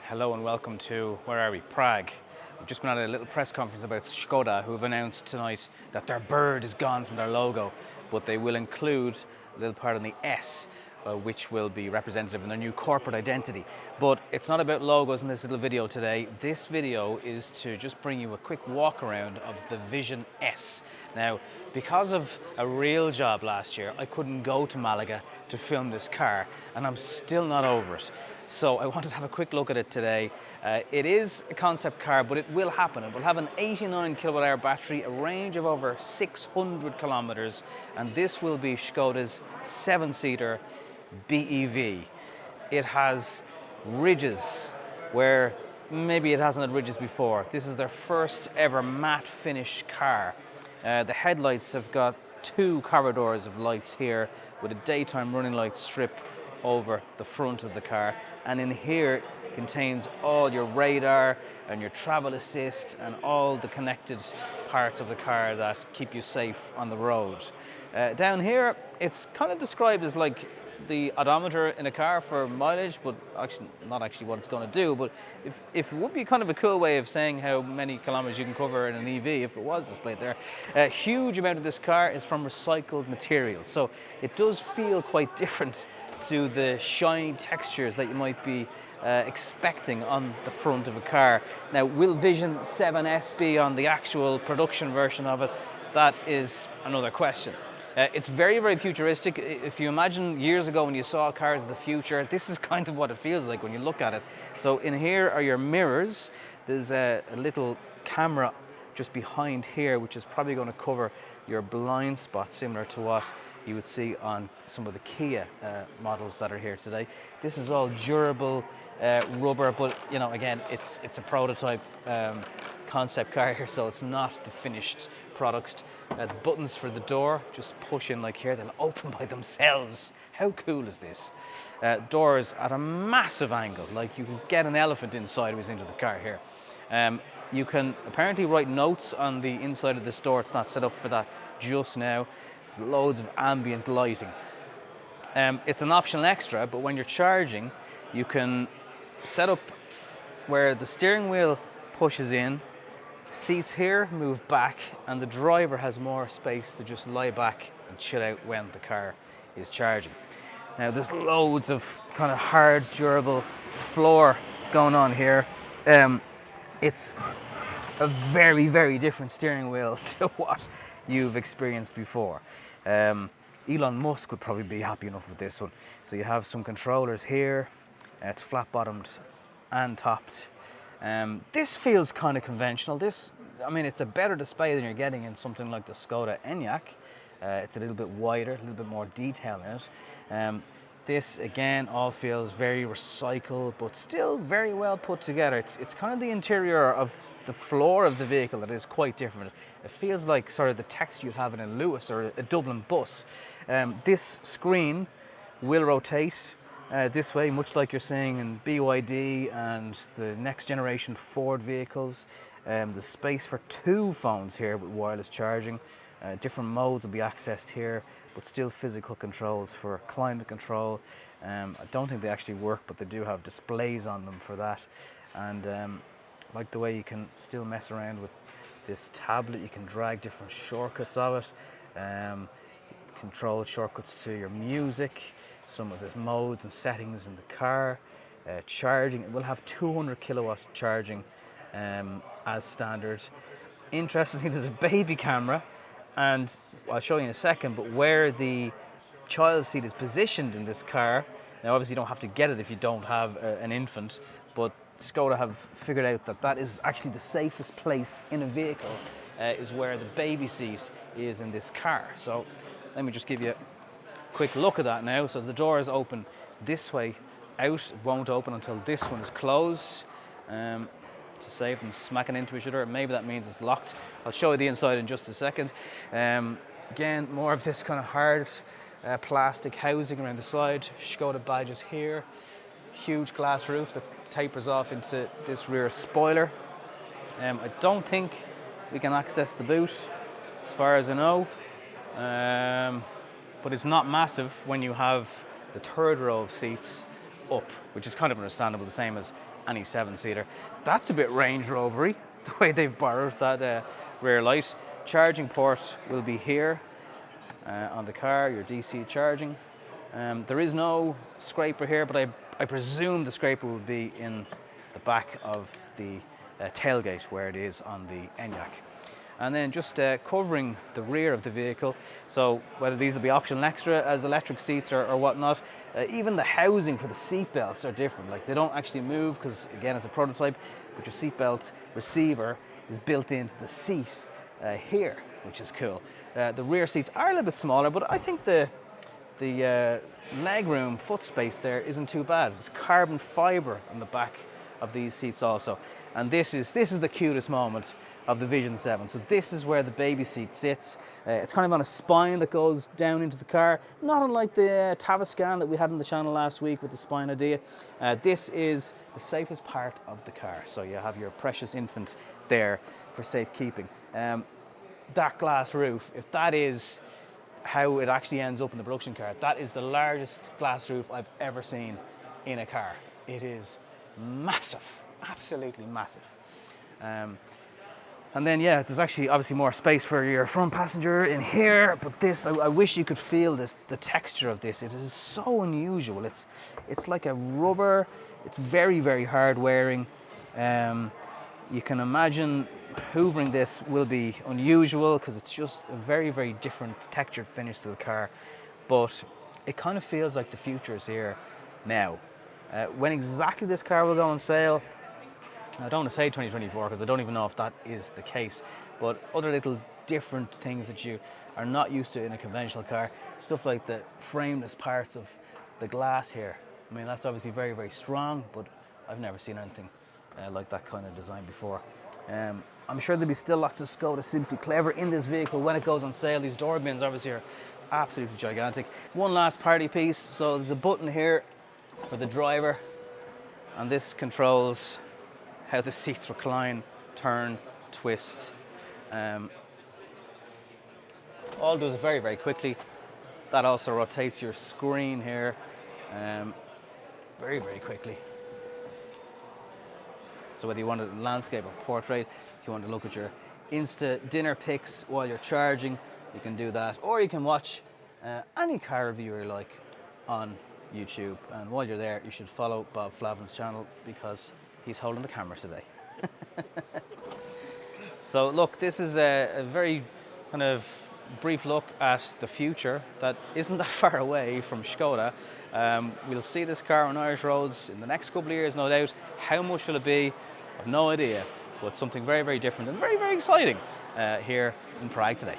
Hello and welcome to, where are we? Prague. We've just been at a little press conference about Skoda, who have announced tonight that their bird is gone from their logo, but they will include a little part on the S, which will be representative in their new corporate identity. But it's not about logos in this little video today. This video is to just bring you a quick walk around of the Vision S. Now, because of a real job last year, I couldn't go to Malaga to film this car, and I'm still not over it. So I wanted to have a quick look at it today. It is a concept car, but it will happen. It will have an 89 kilowatt hour battery, a range of over 600 kilometers, and this will be Skoda's 7-seater BEV. It has ridges where maybe it hasn't had ridges before. This is their first ever matte finish car. The headlights have got 2 corridors of lights here with a daytime running light strip over the front of the car, and in here contains all your radar and your travel assist and all the connected parts of the car that keep you safe on the road. Down here it's kind of described as like the odometer in a car for mileage, but actually not actually what it's going to do, but if it would be kind of a cool way of saying how many kilometers you can cover in an EV if it was displayed there. A huge amount of this car is from recycled materials, so it does feel quite different to the shiny textures that you might be expecting on the front of a car. Now, will Vision 7S be on the actual production version of it? That is another question. It's very, very futuristic. If you imagine years ago when you saw cars of the future, this is kind of what it feels like when you look at it. So in here are your mirrors. There's a little camera just behind here, which is probably going to cover your blind spot, similar to what you would see on some of the Kia models that are here today. This is all durable rubber, but you know, again, it's a prototype concept car here, so it's not the finished product. The buttons for the door just push in like here, they'll open by themselves. How cool is this? Doors at a massive angle, like you can get an elephant inside into the car here. You can apparently write notes on the inside of this door. It's not set up for that just now. There's loads of ambient lighting. It's an optional extra, but when you're charging, you can set up where the steering wheel pushes in, seats here move back, and the driver has more space to just lie back and chill out when the car is charging. Now, there's loads of kind of hard, durable floor going on here. It's a very, very different steering wheel to what you've experienced before. Elon Musk would probably be happy enough with this one. So you have some controllers here. It's flat bottomed and topped. This feels kind of conventional. I mean, it's a better display than you're getting in something like the Skoda Enyaq. It's a little bit wider, a little bit more detail in it. This, again, all feels very recycled, but still very well put together. It's kind of the interior of the floor of the vehicle that is quite different. It feels like sort of the texture you'd have in a Lewis or a Dublin bus. This screen will rotate this way, much like you're seeing in BYD and the next generation Ford vehicles. There's space for 2 phones here with wireless charging. Different modes will be accessed here, but still physical controls for climate control. I don't think they actually work, but they do have displays on them for that. And I like the way you can still mess around with this tablet. You can drag different shortcuts of it, control shortcuts to your music, some of the modes and settings in the car. Charging, it will have 200 kilowatt charging as standard. Interestingly, there's a baby camera, and I'll show you in a second, but where the child seat is positioned in this car, now obviously you don't have to get it if you don't have an infant, but Skoda have figured out that that is actually the safest place in a vehicle, is where the baby seat is in this car. So let me just give you a quick look at that now. So the door is open this way out. It won't open until this one is closed. To save them smacking into each other. Maybe that means it's locked. I'll show you the inside in just a second. Again, more of this kind of hard plastic housing around the side. Skoda badges here. Huge glass roof that tapers off into this rear spoiler. I don't think we can access the boot, as far as I know. But it's not massive when you have the third row of seats up, which is kind of understandable, the same as any 7-seater. That's a bit Range Rovery, the way they've borrowed that rear light. Charging port will be here on the car, your DC charging. There is no scraper here, but I presume the scraper will be in the back of the tailgate where it is on the Enyaq. And then just covering the rear of the vehicle, so whether these will be optional extra as electric seats or whatnot, even the housing for the seat belts are different. Like, they don't actually move because, again, it's a prototype, but your seat belt receiver is built into the seat here, which is cool. The rear seats are a little bit smaller, but I think the leg room, foot space there isn't too bad. There's carbon fibre on the back of these seats also. And this is the cutest moment of the Vision 7. So this is where the baby seat sits. It's kind of on a spine that goes down into the car, not unlike the Taviscan that we had on the channel last week with the spine idea. This is the safest part of the car. So you have your precious infant there for safekeeping. That glass roof, if that is how it actually ends up in the production car, that is the largest glass roof I've ever seen in a car. It is massive, absolutely massive. And then, yeah, there's actually obviously more space for your front passenger in here, but this, I wish you could feel this, the texture of this. It is so unusual. It's like a rubber. It's very, very hard wearing. You can imagine hoovering this will be unusual because it's just a very, very different textured finish to the car, but it kind of feels like the future is here now. When exactly this car will go on sale, I don't want to say 2024 because I don't even know if that is the case, but other little different things that you are not used to in a conventional car, stuff like the frameless parts of the glass here. I mean, that's obviously very, very strong, but I've never seen anything like that kind of design before. I'm sure there'll be still lots of Skoda Simply Clever in this vehicle when it goes on sale. These door bins obviously are absolutely gigantic. One last party piece, so there's a button here for the driver, and this controls how the seats recline, turn, twist. All does very, very quickly. That also rotates your screen here very, very quickly. So whether you want a landscape or portrait, if you want to look at your Insta dinner pics while you're charging, you can do that. Or you can watch any car review you like on YouTube. And while you're there, you should follow Bob Flavin's channel because he's holding the camera today. So look, this is a very kind of brief look at the future that isn't that far away from Skoda. We'll see this car on Irish roads in the next couple of years, no doubt. How much will it be? I've no idea, but something very, very different and very, very exciting here in Prague today.